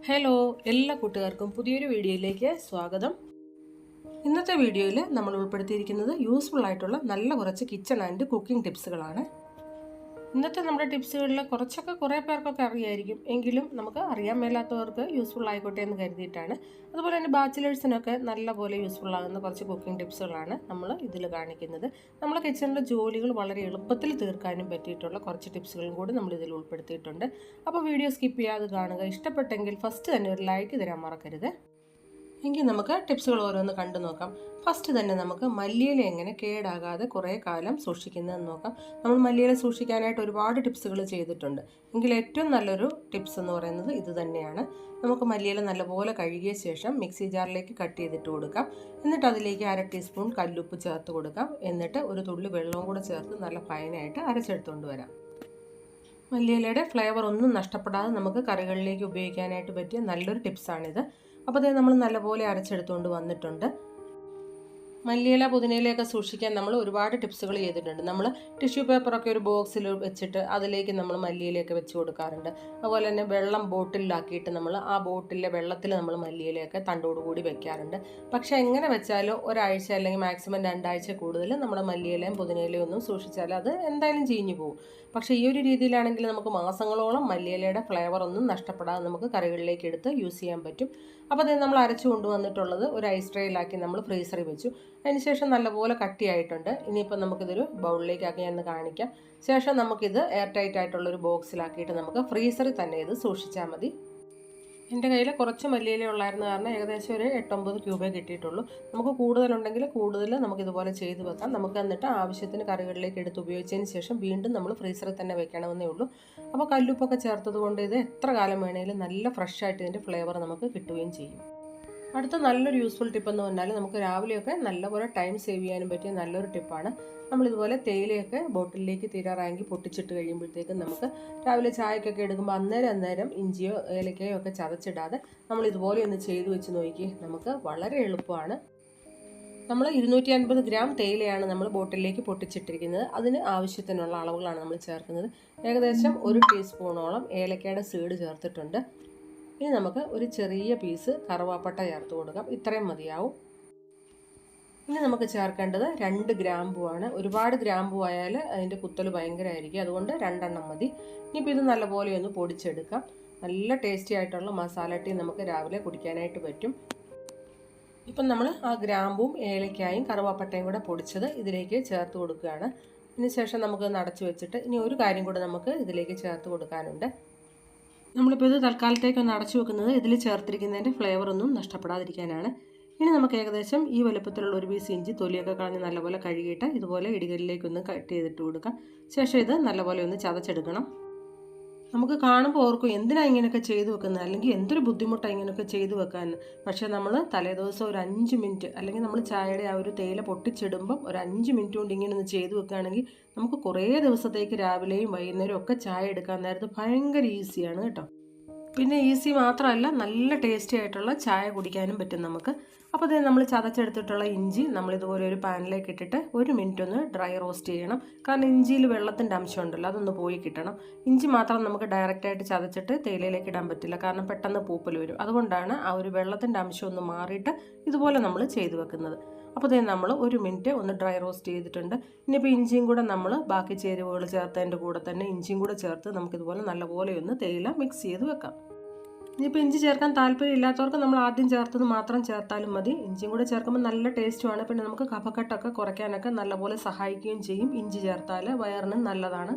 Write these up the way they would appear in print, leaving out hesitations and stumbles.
Hello, എല്ലാ കൂട്ടുകാർക്കും പുതിയൊരു വീഡിയോയിലേക്ക് സ്വാഗതം. ഇന്നത്തെ വീഡിയോയിൽ നമ്മൾ ഉൾപ്പെടുത്തിയിരിക്കുന്നത് യൂസ്ഫുൾ ആയിട്ടുള്ള നല്ല കുറച്ച് കിച്ചൺ ആൻഡ് കുക്കിംഗ് ടിപ്സുകളാണ്. ഇന്നത്തെ നമ്മുടെ ടിപ്സുകളിൽ കുറേ പേർക്കൊക്കെ അറിയായിരിക്കും, എങ്കിലും നമുക്ക് അറിയാൻ മേലാത്തവർക്ക് യൂസ്ഫുൾ ആയിക്കോട്ടെ എന്ന് കരുതിയിട്ടാണ്. അതുപോലെ തന്നെ ബാച്ചിലേഴ്സിനൊക്കെ നല്ലപോലെ യൂസ്ഫുൾ ആകുന്ന കുറച്ച് കുക്കിംഗ് ടിപ്സുകളാണ് നമ്മൾ ഇതിൽ കാണിക്കുന്നത്. നമ്മൾ കിച്ചണിലെ ജോലികൾ വളരെ എളുപ്പത്തിൽ തീർക്കാനും പറ്റിയിട്ടുള്ള കുറച്ച് ടിപ്സുകളും കൂടി നമ്മൾ ഇതിൽ ഉൾപ്പെടുത്തിയിട്ടുണ്ട്. അപ്പോൾ വീഡിയോ സ്കിപ്പ് ചെയ്യാതെ കാണുക. ഇഷ്ടപ്പെട്ടെങ്കിൽ ഫസ്റ്റ് തന്നെ ഒരു ലൈക്ക് തരാൻ മറക്കരുത്. എങ്കിൽ നമുക്ക് ടിപ്സുകൾ ഓരോന്ന് കണ്ടു നോക്കാം. ഫസ്റ്റ് തന്നെ നമുക്ക് മല്ലിയില എങ്ങനെ കേടാകാതെ കുറേ കാലം സൂക്ഷിക്കുന്നതെന്ന് നോക്കാം. നമ്മൾ മല്ലിയില സൂക്ഷിക്കാനായിട്ട് ഒരുപാട് ടിപ്സുകൾ ചെയ്തിട്ടുണ്ട്, എങ്കിൽ ഏറ്റവും നല്ലൊരു ടിപ്സ് എന്ന് പറയുന്നത് ഇത് തന്നെയാണ്. നമുക്ക് മല്ലിയില നല്ലപോലെ കഴുകിയ ശേഷം മിക്സി ജാറിലേക്ക് കട്ട് ചെയ്തിട്ട് കൊടുക്കാം. എന്നിട്ട് അതിലേക്ക് 1/2 ടീസ്പൂൺ കല്ലുപ്പ് ചേർത്ത് കൊടുക്കാം. എന്നിട്ട് ഒരു തുള്ളി വെള്ളവും കൂടെ ചേർത്ത് നല്ല ഫൈനായിട്ട് അരച്ചെടുത്തുകൊണ്ട് വരാം. മല്ലിയിലയുടെ ഫ്ലേവർ ഒന്നും നഷ്ടപ്പെടാതെ നമുക്ക് കറികളിലേക്ക് ഉപയോഗിക്കാനായിട്ട് പറ്റിയ നല്ലൊരു ടിപ്സാണിത്. അപ്പോൾ അത് നമ്മൾ നല്ലപോലെ അരച്ചെടുത്തുകൊണ്ട് വന്നിട്ടുണ്ട്. മല്ലിയില പുതിനയിലയൊക്കെ സൂക്ഷിക്കാൻ നമ്മൾ ഒരുപാട് ടിപ്സുകൾ ചെയ്തിട്ടുണ്ട്. നമ്മൾ ടിഷ്യൂ പേപ്പറൊക്കെ ഒരു ബോക്സിൽ വെച്ചിട്ട് അതിലേക്ക് നമ്മൾ മല്ലിയിലയൊക്കെ വെച്ച് കൊടുക്കാറുണ്ട്. അതുപോലെ തന്നെ വെള്ളം ബോട്ടിലാക്കിയിട്ട് നമ്മൾ ആ ബോട്ടിലെ വെള്ളത്തിൽ നമ്മൾ മല്ലിയിലയൊക്കെ തണ്ടോടുകൂടി വെക്കാറുണ്ട്. പക്ഷേ എങ്ങനെ വെച്ചാലോ ഒരാഴ്ച അല്ലെങ്കിൽ മാക്സിമം 2 ആഴ്ച കൂടുതൽ നമ്മുടെ മല്ലിയിലയും പുതിനയിലയും ഒന്നും സൂക്ഷിച്ചാൽ അത് എന്തായാലും ചീഞ്ഞു പോകും. പക്ഷേ ഈ ഒരു രീതിയിലാണെങ്കിൽ നമുക്ക് മാസങ്ങളോളം മല്ലിയിലയുടെ ഫ്ലേവർ ഒന്നും നഷ്ടപ്പെടാതെ നമുക്ക് കറികളിലേക്ക് എടുത്ത് യൂസ് ചെയ്യാൻ പറ്റും. അപ്പോൾ അത് നമ്മൾ അരച്ചു കൊണ്ടുവന്നിട്ടുള്ളത് ഒരു ഐസ് ട്രേയിലാക്കി നമ്മൾ ഫ്രീസറിൽ വെച്ചു. അതിനുശേഷം നല്ലപോലെ കട്ടിയായിട്ടുണ്ട്. ഇനിയിപ്പോൾ നമുക്കിതൊരു ബൗളിലേക്കാക്കി ഞാൻ കാണിക്കാം. ശേഷം നമുക്കിത് എയർ ടൈറ്റ് ആയിട്ടുള്ളൊരു ബോക്സിലാക്കിയിട്ട് നമുക്ക് ഫ്രീസറിൽ തന്നെ ഇത് സൂക്ഷിച്ചാൽ മതി. എൻ്റെ കയ്യിൽ കുറച്ച് മല്ലിയില ഉള്ളായിരുന്ന കാരണം ഏകദേശം ഒരു 8-9 ക്യൂബേ കിട്ടിയിട്ടുള്ളൂ. നമുക്ക് കൂടുതലുണ്ടെങ്കിൽ കൂടുതൽ നമുക്കിതുപോലെ ചെയ്ത് വെക്കാം. നമുക്ക് എന്നിട്ട് ആവശ്യത്തിന് കറികളിലേക്ക് എടുത്ത് ഉപയോഗിച്ചതിന് ശേഷം വീണ്ടും നമ്മൾ ഫ്രീസറിൽ തന്നെ വെക്കണമെന്നേ ഉള്ളൂ. അപ്പോൾ കല്ലുപ്പൊക്കെ ചേർത്തത് കൊണ്ട് ഇത് എത്ര കാലം വേണമെങ്കിലും നല്ല ഫ്രഷായിട്ട് ഇതിൻ്റെ ഫ്ലേവർ നമുക്ക് കിട്ടുകയും ചെയ്യും. അടുത്ത നല്ലൊരു യൂസ്ഫുൾ ടിപ്പ് എന്ന് പറഞ്ഞാൽ നമുക്ക് രാവിലെയൊക്കെ നല്ലപോലെ ടൈം സേവ് ചെയ്യാനും പറ്റിയ നല്ലൊരു ടിപ്പാണ്. നമ്മളിതുപോലെ തേയിലയൊക്കെ ബോട്ടിലേക്ക് തീരാറായെങ്കിൽ പൊട്ടിച്ചിട്ട് കഴിയുമ്പോഴത്തേക്കും നമുക്ക് രാവിലെ ചായക്കൊക്കെ എടുക്കുമ്പോൾ അന്നേരം ഇഞ്ചിയോ ഏലക്കയോ ഒക്കെ ചതച്ചിടാതെ നമ്മൾ ഇതുപോലെ ഒന്ന് ചെയ്തു വെച്ച് നോക്കി. നമുക്ക് വളരെ എളുപ്പമാണ്. നമ്മൾ 250 ഗ്രാം തേയിലയാണ് നമ്മൾ ബോട്ടിലേക്ക് പൊട്ടിച്ചിട്ടിരിക്കുന്നത്. അതിന് ആവശ്യത്തിനുള്ള അളവുകളാണ് നമ്മൾ ചേർക്കുന്നത്. ഏകദേശം 1 ടീസ്പൂണോളം ഏലക്കയുടെ സീഡ് ചേർത്തിട്ടുണ്ട്. ഇനി നമുക്ക് ഒരു ചെറിയ പീസ് കറുവാപ്പട്ട ചേർത്ത് കൊടുക്കാം. ഇത്രയും മതിയാവും. ഇനി നമുക്ക് ചേർക്കേണ്ടത് 2 ഗ്രാമ്പുവാണ്. ഒരുപാട് ഗ്രാമ്പു ആയാൽ അതിൻ്റെ കുത്തൽ ഭയങ്കരമായിരിക്കും, അതുകൊണ്ട് 2 എണ്ണം മതി. ഇനിയിപ്പോൾ ഇത് നല്ലപോലെ ഒന്ന് പൊടിച്ചെടുക്കാം. നല്ല ടേസ്റ്റി ആയിട്ടുള്ള മസാല ടീ നമുക്ക് രാവിലെ കുടിക്കാനായിട്ട് പറ്റും. ഇപ്പം നമ്മൾ ആ ഗ്രാമ്പും ഏലക്കായും കറുവാപ്പട്ടയും കൂടെ പൊടിച്ചത് ഇതിലേക്ക് ചേർത്ത് കൊടുക്കുകയാണ്. ഇതിന് ശേഷം നമുക്ക് അടച്ചു വെച്ചിട്ട് ഇനി ഒരു കാര്യം കൂടെ നമുക്ക് ഇതിലേക്ക് ചേർത്ത് കൊടുക്കാനുണ്ട്. നമ്മളിപ്പോൾ ഇത് തൽക്കാലത്തേക്കൊന്ന് അടച്ചു വെക്കുന്നത് ഇതിൽ ചേർത്തിരിക്കുന്നതിൻ്റെ ഫ്ലേവറൊന്നും നഷ്ടപ്പെടാതിരിക്കാനാണ്. ഇനി നമുക്ക് ഏകദേശം ഈ വലുപ്പത്തിലുള്ള ഒരു പീസ് ഇഞ്ചി തൊലിയൊക്കെ കളഞ്ഞ് നല്ലപോലെ കഴുകിയിട്ട് ഇതുപോലെ ഇടികല്ലിലേക്കൊന്ന് കട്ട് ചെയ്തിട്ട് കൊടുക്കാം. ശേഷം ഇത് നല്ലപോലെ ഒന്ന് ചതച്ചെടുക്കണം. നമുക്ക് കാണുമ്പോൾ ഓർക്കും എന്തിനാണ് ഇങ്ങനെയൊക്കെ ചെയ്തു വെക്കുന്നത്, അല്ലെങ്കിൽ എന്തൊരു ബുദ്ധിമുട്ടാണ് ഇങ്ങനെയൊക്കെ ചെയ്തു വെക്കാൻ. പക്ഷേ നമ്മൾ തലേദിവസം ഒരു 5 മിനിറ്റ് അല്ലെങ്കിൽ നമ്മൾ ചായയുടെ ആ ഒരു തേയില പൊട്ടിച്ചിടുമ്പം ഒരു 5 മിനിറ്റ് കൊണ്ട് ഇങ്ങനെ ഒന്ന് ചെയ്തു വെക്കുകയാണെങ്കിൽ നമുക്ക് കുറേ ദിവസത്തേക്ക് രാവിലെയും വൈകുന്നേരവും ഒക്കെ ചായ എടുക്കാൻ നേരത്ത് ഭയങ്കര ഈസിയാണ് കേട്ടോ. പിന്നെ ഈസി മാത്രമല്ല, നല്ല ടേസ്റ്റി ആയിട്ടുള്ള ചായ കുടിക്കാനും പറ്റും നമുക്ക്. അപ്പോൾ അത് നമ്മൾ ചതച്ചെടുത്തിട്ടുള്ള ഇഞ്ചി നമ്മളിതുപോലെ ഒരു പാനിലേക്ക് ഇട്ടിട്ട് 1 മിനിറ്റ് ഒന്ന് ഡ്രൈ റോസ്റ്റ് ചെയ്യണം. കാരണം ഇഞ്ചിയിൽ വെള്ളത്തിൻ്റെ അംശം ഉണ്ടല്ലോ, അതൊന്ന് പോയി കിട്ടണം. ഇഞ്ചി മാത്രം നമുക്ക് ഡയറക്റ്റായിട്ട് ചതച്ചിട്ട് തേയിലയിലേക്ക് ഇടാൻ പറ്റില്ല, കാരണം പെട്ടെന്ന് പൂപ്പൽ വരും. അതുകൊണ്ടാണ് ആ ഒരു വെള്ളത്തിൻ്റെ അംശം ഒന്ന് മാറിയിട്ട് ഇതുപോലെ നമ്മൾ ചെയ്തു വെക്കുന്നത്. അപ്പോൾ ഇത് നമ്മൾ 1 മിനിറ്റ് ഒന്ന് ഡ്രൈ റോസ്റ്റ് ചെയ്തിട്ടുണ്ട്. ഇനിയിപ്പോൾ ഇഞ്ചിയും കൂടെ നമ്മൾ ബാക്കി ചേരുവകൾ ചേർത്തതിൻ്റെ കൂടെ തന്നെ ഇഞ്ചിയും കൂടെ ചേർത്ത് നമുക്കിതുപോലെ നല്ലപോലെ ഒന്ന് തേയില മിക്സ് ചെയ്ത് വെക്കാം. ഇനിയിപ്പോൾ ഇഞ്ചി ചേർക്കാൻ താല്പര്യം ഇല്ലാത്തവർക്ക് നമ്മൾ ആദ്യം ചേർത്തത് മാത്രം ചേർത്താലും മതി. ഇഞ്ചിയും കൂടെ ചേർക്കുമ്പോൾ നല്ല ടേസ്റ്റുമാണ്. പിന്നെ നമുക്ക് കഫക്കെട്ടൊക്കെ കുറയ്ക്കാനൊക്കെ നല്ലപോലെ സഹായിക്കുകയും ചെയ്യും. ഇഞ്ചി ചേർത്താൽ വയറിന് നല്ലതാണ്.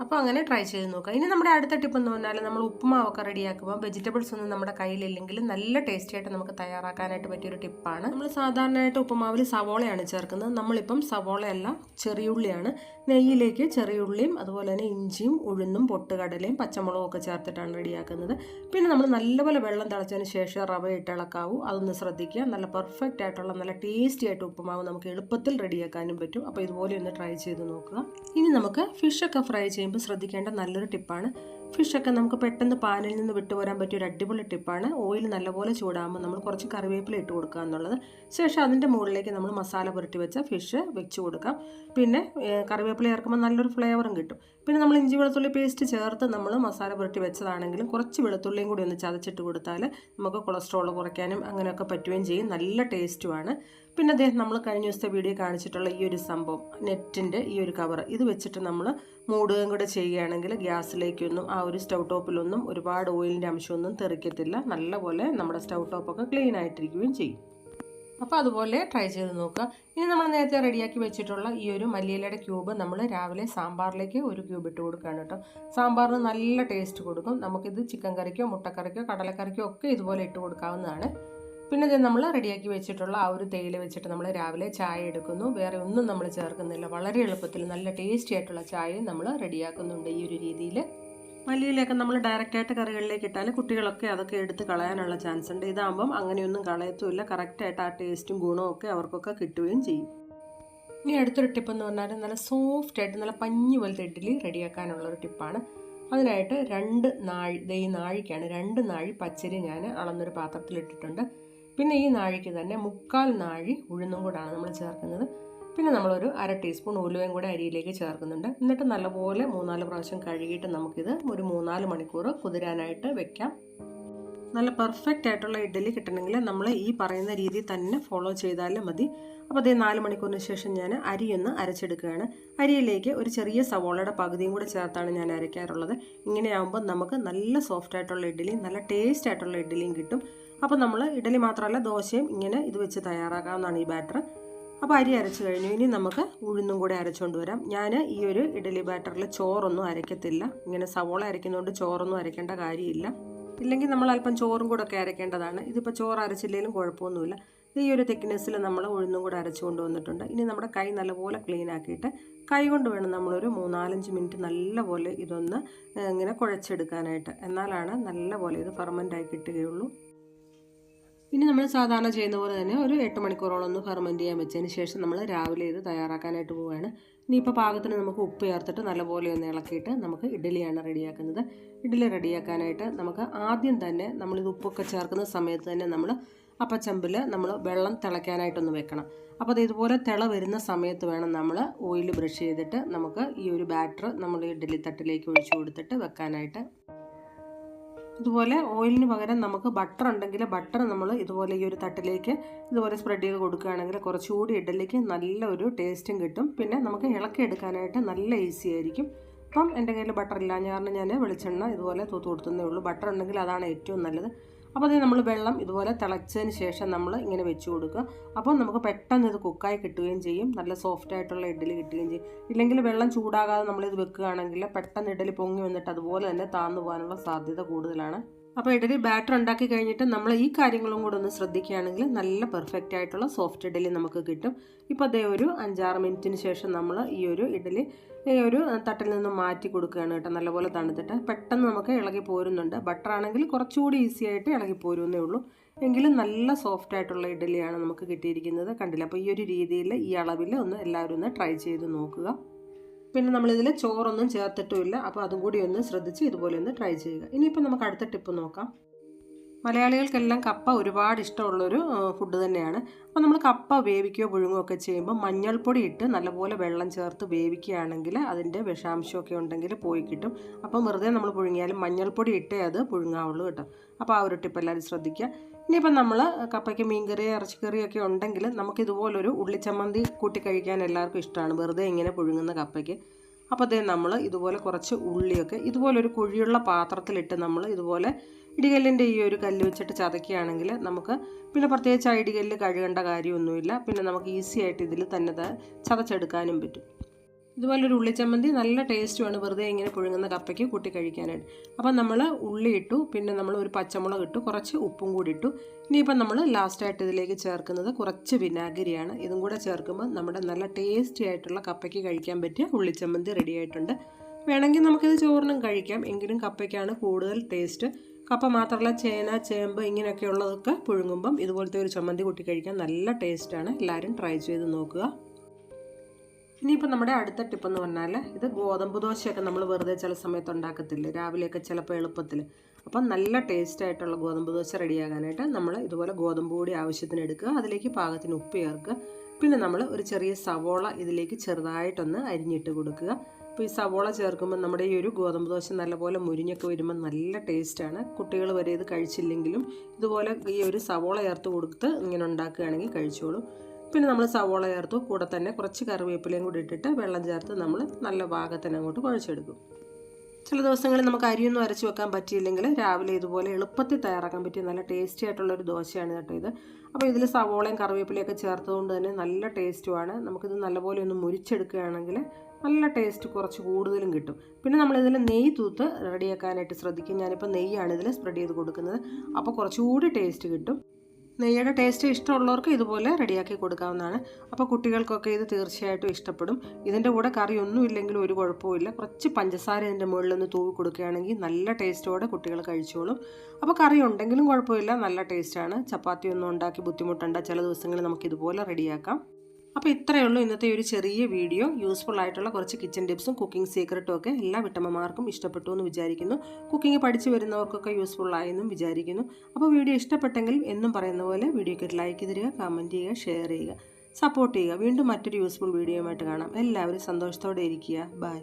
അപ്പോൾ അങ്ങനെ ട്രൈ ചെയ്ത് നോക്കുക. ഇനി നമ്മുടെ അടുത്ത ടിപ്പ് എന്ന് പറഞ്ഞാൽ നമ്മൾ ഉപ്പുമാവൊക്കെ റെഡിയാക്കുമ്പോൾ വെജിറ്റബിൾസ് ഒന്നും നമ്മുടെ കയ്യിലില്ലെങ്കിൽ നല്ല ടേസ്റ്റി ആയിട്ട് നമുക്ക് തയ്യാറാക്കാനായിട്ട് പറ്റിയൊരു ടിപ്പാണ്. നമ്മൾ സാധാരണയായിട്ട് ഉപ്പുമാവിൽ സവോളയാണ് ചേർക്കുന്നത്. നമ്മളിപ്പം സവോളയല്ല, ചെറിയുള്ളിയാണ്. നെയ്യിലേക്ക് ചെറിയുള്ളിയും അതുപോലെ തന്നെ ഇഞ്ചിയും ഉഴുന്നും പൊട്ടുകടലയും പച്ചമുളകും ഒക്കെ ചേർത്തിട്ടാണ് റെഡിയാക്കുന്നത്. പിന്നെ നമ്മൾ നല്ലപോലെ വെള്ളം തിളച്ചതിന് ശേഷം റവ ഇട്ട് ഇളക്കാവൂ. അതൊന്ന് ശ്രദ്ധിക്കുക. നല്ല പെർഫെക്റ്റ് ആയിട്ടുള്ള നല്ല ടേസ്റ്റി ആയിട്ട് ഉപ്പുമാവ് നമുക്ക് എളുപ്പത്തിൽ റെഡിയാക്കാനും പറ്റും. അപ്പോൾ ഇതുപോലെ ഒന്ന് ട്രൈ ചെയ്ത് നോക്കുക. ഇനി നമുക്ക് ഫിഷൊക്കെ ഫ്രൈ ചെയ്യുമ്പോൾ ശ്രദ്ധിക്കേണ്ട നല്ലൊരു ടിപ്പാണ്. ഫിഷൊക്കെ നമുക്ക് പെട്ടെന്ന് പാനിൽ നിന്ന് വിട്ടുപോരാൻ പറ്റിയ ഒരു അടിപൊളി ടിപ്പാണ്. ഓയിൽ നല്ലപോലെ ചൂടാകുമ്പോൾ നമ്മൾ കുറച്ച് കറിവേപ്പില ഇട്ട് കൊടുക്കുക എന്നുള്ളത്. ശേഷം അതിൻ്റെ മുകളിലേക്ക് നമ്മൾ മസാല പുരട്ടി വെച്ച ഫിഷ് വെച്ച് കൊടുക്കാം. പിന്നെ കറിവേപ്പില ചേർക്കുമ്പോൾ നല്ലൊരു ഫ്ലേവറും കിട്ടും. പിന്നെ നമ്മൾ ഇഞ്ചി വെളുത്തുള്ളി പേസ്റ്റ് ചേർത്ത് നമ്മൾ മസാല പുരട്ടി വെച്ചതാണെങ്കിലും കുറച്ച് വെളുത്തുള്ളിയും കൂടി ഒന്ന് ചതച്ചിട്ട് കൊടുത്താൽ നമുക്ക് കൊളസ്ട്രോൾ കുറയ്ക്കാനും അങ്ങനെയൊക്കെ പറ്റുകയും ചെയ്യും. നല്ല ടേസ്റ്റുമാണ്. പിന്നെ അദ്ദേഹം നമ്മൾ കഴിഞ്ഞ ദിവസത്തെ വീഡിയോ കാണിച്ചിട്ടുള്ള ഈ ഒരു സംഭവം, നെറ്റിൻ്റെ ഈ ഒരു കവർ, ഇത് വെച്ചിട്ട് നമ്മൾ മൂടുകയും കൂടെ ചെയ്യുകയാണെങ്കിൽ ഗ്യാസിലേക്കൊന്നും ആ ഒരു സ്റ്റൗ ടോപ്പിലൊന്നും ഒരുപാട് ഓയിലിൻ്റെ അംശമൊന്നും തെറിക്കത്തില്ല. നല്ലപോലെ നമ്മുടെ സ്റ്റൗ ടോപ്പൊക്കെ ക്ലീൻ ആയിട്ടിരിക്കുകയും ചെയ്യും. അപ്പോൾ അതുപോലെ ട്രൈ ചെയ്ത് നോക്കുക. ഇനി നമ്മൾ നേരത്തെ റെഡിയാക്കി വെച്ചിട്ടുള്ള ഈ ഒരു മല്ലിയിലയുടെ ക്യൂബ് നമ്മൾ രാവിലെ സാമ്പാറിലേക്ക് ഒരു ക്യൂബ് ഇട്ട് കൊടുക്കുകയാണ് കേട്ടോ. സാമ്പാറിന് നല്ല ടേസ്റ്റ് കൊടുക്കും. നമുക്കിത് ചിക്കൻ കറിക്കോ മുട്ടക്കറിക്കോ കടലക്കറിക്കോ ഒക്കെ ഇതുപോലെ ഇട്ട് കൊടുക്കാവുന്നതാണ്. പിന്നെ ഇത് നമ്മൾ റെഡിയാക്കി വെച്ചിട്ടുള്ള ആ ഒരു തേയില വെച്ചിട്ട് നമ്മൾ രാവിലെ ചായ എടുക്കുന്നു. വേറെ ഒന്നും നമ്മൾ ചേർക്കുന്നില്ല. വളരെ എളുപ്പത്തിൽ നല്ല ടേസ്റ്റി ആയിട്ടുള്ള ചായയും നമ്മൾ റെഡിയാക്കുന്നുണ്ട് ഈ ഒരു രീതിയിൽ. മല്ലിയിലൊക്കെ നമ്മൾ ഡയറക്റ്റായിട്ട് കറികളിലേക്ക് ഇട്ടാൽ കുട്ടികളൊക്കെ അതൊക്കെ എടുത്ത് കളയാനുള്ള ചാൻസ് ഉണ്ട്. ഇതാകുമ്പം അങ്ങനെയൊന്നും കളയത്തുമില്ല. കറക്റ്റായിട്ട് ആ ടേസ്റ്റും ഗുണവും ഒക്കെ അവർക്കൊക്കെ കിട്ടുകയും ചെയ്യും. ഇനി അടുത്തൊരു ടിപ്പെന്ന് പറഞ്ഞാൽ നല്ല സോഫ്റ്റായിട്ട് നല്ല പഞ്ഞി പോലത്തെ ഇഡ്ഡലി റെഡിയാക്കാനുള്ളൊരു ടിപ്പാണ്. അതിനായിട്ട് 2 നാഴി, ഈ നാഴിക്കാണ് 2 നാഴി പച്ചരി ഞാൻ അളന്നൊരു പാത്രത്തിലിട്ടിട്ടുണ്ട്. പിന്നെ ഈ നാഴിക്ക് തന്നെ 3/4 നാഴി ഉഴുന്നും കൂടാണ് നമ്മൾ ചേർക്കുന്നത്. പിന്നെ നമ്മളൊരു 1/2 ടീസ്പൂൺ ഉലുവയും കൂടെ അരിയിലേക്ക് ചേർക്കുന്നുണ്ട്. എന്നിട്ട് നല്ലപോലെ 3-4 പ്രാവശ്യം കഴുകിയിട്ട് നമുക്കിത് ഒരു 3-4 മണിക്കൂർ കുതിരാനായിട്ട് വെക്കാം. നല്ല പെർഫെക്റ്റ് ആയിട്ടുള്ള ഇഡ്ഡലി കിട്ടണമെങ്കിൽ നമ്മൾ ഈ പറയുന്ന രീതി തന്നെ ഫോളോ ചെയ്താലും മതി. അപ്പോൾ അതേ 4 മണിക്കൂറിന് ശേഷം ഞാൻ അരിയൊന്ന് അരച്ചെടുക്കുകയാണ്. അരിയിലേക്ക് ഒരു ചെറിയ സവോളയുടെ പകുതിയും കൂടെ ചേർത്താണ് ഞാൻ അരയ്ക്കാറുള്ളത്. ഇങ്ങനെയാകുമ്പോൾ നമുക്ക് നല്ല സോഫ്റ്റ് ആയിട്ടുള്ള ഇഡ്ഡലിയും നല്ല ടേസ്റ്റ് ആയിട്ടുള്ള ഇഡ്ഡലിയും കിട്ടും. അപ്പോൾ നമ്മൾ ഇഡ്ഡലി മാത്രമല്ല ദോശയും ഇങ്ങനെ ഇത് വെച്ച് തയ്യാറാക്കാവുന്നതാണ് ഈ ബാറ്റർ. അപ്പോൾ അരി അരച്ച് കഴിഞ്ഞു. ഇനി നമുക്ക് ഉഴുന്നും കൂടെ അരച്ചുകൊണ്ട് വരാം. ഞാൻ ഈ ഒരു ഇഡ്ഡലി ബാറ്ററിൽ ചോറൊന്നും അരയ്ക്കത്തില്ല. ഇങ്ങനെ സവോള അരയ്ക്കുന്നതുകൊണ്ട് ചോറൊന്നും അരയ്ക്കേണ്ട കാര്യമില്ല. ഇല്ലെങ്കിൽ നമ്മൾ അല്പം ചോറും കൂടെ ഒക്കെ അരയ്ക്കേണ്ടതാണ്. ഇതിപ്പോൾ ചോറ് അരച്ചില്ലെങ്കിലും കുഴപ്പമൊന്നുമില്ല. ഈ ഒരു തിക്നെസ്സിൽ നമ്മൾ ഉഴുന്നും കൂടെ അരച്ചു കൊണ്ടുവന്നിട്ടുണ്ട്. ഇനി നമ്മുടെ കൈ നല്ലപോലെ ക്ലീൻ ആക്കിയിട്ട് കൈ കൊണ്ട് വേണം നമ്മളൊരു 3-4 മിനിറ്റ് നല്ലപോലെ ഇതൊന്ന് ഇങ്ങനെ കുഴച്ചെടുക്കാനായിട്ട്. എന്നാലാണ് നല്ലപോലെ ഇത് ഫെർമെൻ്റായി കിട്ടുകയുള്ളൂ. ഇനി നമ്മൾ സാധാരണ ചെയ്യുന്ന പോലെ തന്നെ ഒരു 8 മണിക്കൂറോളം ഒന്ന് ഫെർമെൻറ്റ് ചെയ്യാൻ വെച്ചതിന് ശേഷം നമ്മൾ രാവിലെ ഇത് തയ്യാറാക്കാനായിട്ട് പോവുകയാണ്. ഇനിയിപ്പോൾ പാകത്തിന് നമുക്ക് ഉപ്പ് ചേർത്തിട്ട് നല്ലപോലെ ഒന്ന് ഇളക്കിയിട്ട് നമുക്ക് ഇഡ്ഡലിയാണ് റെഡിയാക്കുന്നത്. ഇഡ്ഡലി റെഡിയാക്കാനായിട്ട് നമുക്ക് ആദ്യം തന്നെ നമ്മളിത് ഉപ്പൊക്കെ ചേർക്കുന്ന സമയത്ത് തന്നെ നമ്മൾ അപ്പച്ചമ്പിൽ നമ്മൾ വെള്ളം തിളയ്ക്കാനായിട്ടൊന്ന് വെക്കണം. അപ്പോൾ അത് ഇതുപോലെ തിള വരുന്ന സമയത്ത് വേണം നമ്മൾ ഓയിൽ ബ്രഷ് ചെയ്തിട്ട് നമുക്ക് ഈ ഒരു ബാറ്റർ നമ്മൾ ഇഡ്ഡലി തട്ടിലേക്ക് ഒഴിച്ചു കൊടുത്തിട്ട് വെക്കാനായിട്ട്. ഇതുപോലെ ഓയിലിന് പകരം നമുക്ക് ബട്ടർ ഉണ്ടെങ്കിൽ ബട്ടർ നമ്മൾ ഇതുപോലെ ഈ ഒരു തട്ടിലേക്ക് ഇതുപോലെ സ്പ്രെഡ് ചെയ്ത് കൊടുക്കുകയാണെങ്കിൽ കുറച്ചുകൂടി ഇഡ്ഡലിക്ക് നല്ല ഒരു ടേസ്റ്റും കിട്ടും. പിന്നെ നമുക്ക് ഇളക്കി എടുക്കാനായിട്ട് നല്ല ഈസി ആയിരിക്കും. അപ്പം എൻ്റെ കയ്യിൽ ബട്ടർ ഇല്ല, ഞാൻ വെളിച്ചെണ്ണ ഇതുപോലെ തൂത്ത് കൊടുത്തതേ ഉള്ളൂ. ബട്ടർ ഉണ്ടെങ്കിൽ അതാണ് ഏറ്റവും നല്ലത്. അപ്പോൾ അത് നമ്മൾ വെള്ളം ഇതുപോലെ തിളച്ചതിന് ശേഷം നമ്മൾ ഇങ്ങനെ വെച്ച് കൊടുക്കുക. അപ്പോൾ നമുക്ക് പെട്ടെന്ന് ഇത് കുക്കായി കിട്ടുകയും ചെയ്യും. നല്ല സോഫ്റ്റ് ആയിട്ടുള്ള ഇഡ്ഡലി കിട്ടുകയും ചെയ്യും. ഇല്ലെങ്കിൽ വെള്ളം ചൂടാകാതെ നമ്മളിത് വെക്കുകയാണെങ്കിൽ പെട്ടെന്ന് ഇഡ്ഡലി പൊങ്ങി വന്നിട്ട് അതുപോലെ തന്നെ താന്നു പോകാനുള്ള സാധ്യത കൂടുതലാണ്. അപ്പോൾ ഇഡ്ഡലി ബാറ്റർ ഉണ്ടാക്കി കഴിഞ്ഞിട്ട് നമ്മൾ ഈ കാര്യങ്ങളും കൂടെ ഒന്ന് ശ്രദ്ധിക്കുകയാണെങ്കിൽ നല്ല പെർഫെക്റ്റ് ആയിട്ടുള്ള സോഫ്റ്റ് ഇഡ്ഡലി നമുക്ക് കിട്ടും. ഇപ്പോൾ അതേ ഒരു 5-6 മിനിറ്റിന് ശേഷം നമ്മൾ ഈ ഒരു ഇഡ്ഡലി ഈ ഒരു തട്ടിൽ നിന്ന് മാറ്റി കൊടുക്കുകയാണ് കേട്ടോ. നല്ലപോലെ തണുത്തിട്ട് പെട്ടെന്ന് നമുക്ക് ഇളകി പോരുന്നുണ്ട്. ബട്ടർ ആണെങ്കിൽ കുറച്ചുകൂടി ഈസി ആയിട്ട് ഇളകി പോരുന്നേ ഉള്ളൂ. എങ്കിലും നല്ല സോഫ്റ്റ് ആയിട്ടുള്ള ഇഡ്ഡലിയാണ് നമുക്ക് കിട്ടിയിരിക്കുന്നത്. കണ്ടില്ല? അപ്പോൾ ഈ ഒരു രീതിയിൽ ഈ അളവിൽ ഒന്ന് എല്ലാവരും ഒന്ന് ട്രൈ ചെയ്ത് നോക്കുക. പിന്നെ നമ്മളിതിൽ ചോറൊന്നും ചേർത്തിട്ടുമില്ല. അപ്പോൾ അതും കൂടി ഒന്ന് ശ്രദ്ധിച്ച് ഇതുപോലെ ഒന്ന് ട്രൈ ചെയ്യുക. ഇനിയിപ്പോൾ നമുക്ക് അടുത്ത ടിപ്പ് നോക്കാം. മലയാളികൾക്കെല്ലാം കപ്പ ഒരുപാട് ഇഷ്ടമുള്ളൊരു ഫുഡ് തന്നെയാണ്. അപ്പോൾ നമ്മൾ കപ്പ വേവിക്കുകയോ പുഴുങ്ങുകയോ ഒക്കെ ചെയ്യുമ്പോൾ മഞ്ഞൾപ്പൊടി ഇട്ട് നല്ലപോലെ വെള്ളം ചേർത്ത് വേവിക്കുകയാണെങ്കിൽ അതിൻ്റെ വിഷാംശമൊക്കെ ഉണ്ടെങ്കിൽ പോയി കിട്ടും. അപ്പം വെറുതെ നമ്മൾ പുഴുങ്ങിയാലും മഞ്ഞൾപ്പൊടി ഇട്ടേ അത് പുഴുങ്ങാവുള്ളൂ കേട്ടോ. അപ്പോൾ ആ ഒരു ടിപ്പ് എല്ലാവരും ശ്രദ്ധിക്കുക. ഇനിയിപ്പം നമ്മൾ കപ്പയ്ക്ക് മീൻകറി ഇറച്ചിക്കറിയൊക്കെ ഉണ്ടെങ്കിൽ നമുക്കിതുപോലൊരു ഉള്ളിച്ചമ്മന്തി കൂട്ടി കഴിക്കാൻ എല്ലാവർക്കും ഇഷ്ടമാണ്, വെറുതെ ഇങ്ങനെ പുഴുങ്ങുന്ന കപ്പയ്ക്ക്. അപ്പോൾ അതേ നമ്മൾ ഇതുപോലെ കുറച്ച് ഉള്ളിയൊക്കെ ഇതുപോലൊരു കുഴിയുള്ള പാത്രത്തിലിട്ട് നമ്മൾ ഇതുപോലെ ഇടികല്ലിൻ്റെ ഈ ഒരു കല്ല് വെച്ചിട്ട് ചതക്കുകയാണെങ്കിൽ നമുക്ക് പിന്നെ പ്രത്യേകിച്ച് ആ ഇടികല്ല് കഴുകേണ്ട കാര്യമൊന്നുമില്ല. പിന്നെ നമുക്ക് ഈസി ആയിട്ട് ഇതിൽ തന്നെ ചതച്ചെടുക്കാനും പറ്റും. ഇതുപോലൊരു ഉള്ളിച്ചമ്മന്തി നല്ല ടേസ്റ്റുമാണ് വെറുതെ ഇങ്ങനെ പുഴുങ്ങുന്ന കപ്പയ്ക്ക് കൂട്ടി കഴിക്കാനായിട്ട്. അപ്പം നമ്മൾ ഉള്ളി ഇട്ടു, പിന്നെ നമ്മൾ ഒരു പച്ചമുളക് ഇട്ടു, കുറച്ച് ഉപ്പും കൂടി ഇട്ടു. ഇനിയിപ്പം നമ്മൾ ലാസ്റ്റായിട്ട് ഇതിലേക്ക് ചേർക്കുന്നത് കുറച്ച് വിനാഗിരിയാണ്. ഇതും കൂടെ ചേർക്കുമ്പോൾ നമ്മുടെ നല്ല ടേസ്റ്റി ആയിട്ടുള്ള കപ്പയ്ക്ക് കഴിക്കാൻ പറ്റിയ ഉള്ളിച്ചമ്മന്തി റെഡി ആയിട്ടുണ്ട്. വേണമെങ്കിൽ നമുക്കിത് ചോറിനും കഴിക്കാം, എങ്കിലും കപ്പയ്ക്കാണ് കൂടുതൽ ടേസ്റ്റ്. കപ്പ മാത്രമല്ല ചേന, ചേമ്പ് ഇങ്ങനെയൊക്കെയുള്ളതൊക്കെ പുഴുങ്ങുമ്പം ഇതുപോലത്തെ ഒരു ചമ്മന്തി കൂട്ടി കഴിക്കാൻ നല്ല ടേസ്റ്റാണ്. എല്ലാവരും ട്രൈ ചെയ്ത് നോക്കുക. ഇനിയിപ്പോൾ നമ്മുടെ അടുത്ത ടിപ്പെന്ന് പറഞ്ഞാൽ ഇത് ഗോതമ്പ് ദോശയൊക്കെ നമ്മൾ വെറുതെ ചില സമയത്ത് ഉണ്ടാക്കത്തില്ലേ, രാവിലെയൊക്കെ ചിലപ്പോൾ എളുപ്പത്തിൽ. അപ്പം നല്ല ടേസ്റ്റ് ആയിട്ടുള്ള ഗോതമ്പ് ദോശ റെഡിയാകാനായിട്ട് നമ്മൾ ഇതുപോലെ ഗോതമ്പ് പൊടി ആവശ്യത്തിന് എടുക്കുക, അതിലേക്ക് പാകത്തിന് ഉപ്പ് ചേർക്കുക. പിന്നെ നമ്മൾ ഒരു ചെറിയ സവോള ഇതിലേക്ക് ചെറുതായിട്ടൊന്ന് അരിഞ്ഞിട്ട് കൊടുക്കുക. അപ്പോൾ ഈ സവോള ചേർക്കുമ്പോൾ നമ്മുടെ ഈ ഒരു ഗോതമ്പ് ദോശ നല്ലപോലെ മുരിഞ്ഞൊക്കെ വരുമ്പോൾ നല്ല ടേസ്റ്റാണ്. കുട്ടികൾ വരെ ഇത് കഴിച്ചില്ലെങ്കിലും ഇതുപോലെ ഈ ഒരു സവോള ചേർത്ത് കൊടുത്ത് ഇങ്ങനെ ഉണ്ടാക്കുകയാണെങ്കിൽ കഴിച്ചോളും. പിന്നെ നമ്മൾ സവോള ചേർത്തു, കൂടെ തന്നെ കുറച്ച് കറിവേപ്പിലയും കൂടി ഇട്ടിട്ട് വെള്ളം ചേർത്ത് നമ്മൾ നല്ല പാകത്തിന് അങ്ങോട്ട് കുഴച്ചെടുക്കും. ചില ദിവസങ്ങളിൽ നമുക്ക് അരിയൊന്നും അരച്ച് വെക്കാൻ പറ്റിയില്ലെങ്കിൽ രാവിലെ ഇതുപോലെ എളുപ്പത്തിൽ തയ്യാറാക്കാൻ പറ്റിയ നല്ല ടേസ്റ്റി ആയിട്ടുള്ളൊരു ദോശയാണ് കേട്ടോ ഇത്. അപ്പോൾ ഇതിൽ സവോളയും കറിവേപ്പിലയൊക്കെ ചേർത്തതുകൊണ്ട് തന്നെ നല്ല ടേസ്റ്റുമാണ്. നമുക്കിത് നല്ലപോലെ ഒന്ന് മുരിച്ചെടുക്കുകയാണെങ്കിൽ നല്ല ടേസ്റ്റ് കുറച്ച് കൂടുതലും കിട്ടും. പിന്നെ നമ്മളിതിൽ നെയ്യ് തൂത്ത് റെഡിയാക്കാനായിട്ട് ശ്രദ്ധിക്കും. ഞാനിപ്പോൾ നെയ്യാണ് ഇതിൽ സ്പ്രെഡ് ചെയ്ത് കൊടുക്കുന്നത്, അപ്പോൾ കുറച്ചുകൂടി ടേസ്റ്റ് കിട്ടും. നെയ്യുടെ ടേസ്റ്റ് ഇഷ്ടമുള്ളവർക്ക് ഇതുപോലെ റെഡിയാക്കി കൊടുക്കാവുന്നതാണ്. അപ്പോൾ കുട്ടികൾക്കൊക്കെ ഇത് തീർച്ചയായിട്ടും ഇഷ്ടപ്പെടും. ഇതിൻ്റെ കൂടെ കറി ഒന്നും ഇല്ലെങ്കിലും ഒരു കുഴപ്പമില്ല, കുറച്ച് പഞ്ചസാര ഇതിൻ്റെ മുകളിൽ നിന്ന് തൂവി കൊടുക്കുകയാണെങ്കിൽ നല്ല ടേസ്റ്റോടെ കുട്ടികൾ കഴിച്ചോളും. അപ്പോൾ കറി ഉണ്ടെങ്കിലും കുഴപ്പമില്ല, നല്ല ടേസ്റ്റാണ്. ചപ്പാത്തി ഒന്നും ഉണ്ടാക്കി ബുദ്ധിമുട്ടുണ്ട്, ചില ദിവസങ്ങളിൽ നമുക്കിതുപോലെ റെഡിയാക്കാം. അപ്പോൾ ഇത്രയേ ഉള്ളൂ ഇന്നത്തെ ഒരു ചെറിയ വീഡിയോ. യൂസ്ഫുൾ ആയിട്ടുള്ള കുറച്ച് കിച്ചൺ ടിപ്സും കുക്കിംഗ് സീക്രട്ടും ഒക്കെ എല്ലാ വീട്ടമ്മമാർക്കും ഇഷ്ടപ്പെട്ടു എന്ന് വിചാരിക്കുന്നു. കുക്കിംഗ് പഠിച്ചു വരുന്നവർക്കൊക്കെ യൂസ്ഫുൾ ആയെന്നും വിചാരിക്കുന്നു. അപ്പോൾ വീഡിയോ ഇഷ്ടപ്പെട്ടെങ്കിൽ എന്നും പറയുന്ന പോലെ വീഡിയോയ്ക്ക് ലൈക്ക് തരിക, കമൻറ്റ് ചെയ്യുക, ഷെയർ ചെയ്യുക, സപ്പോർട്ട് ചെയ്യുക. വീണ്ടും മറ്റൊരു യൂസ്ഫുൾ വീഡിയോയുമായിട്ട് കാണാം. എല്ലാവരും സന്തോഷത്തോടെ ഇരിക്കുക. ബൈ.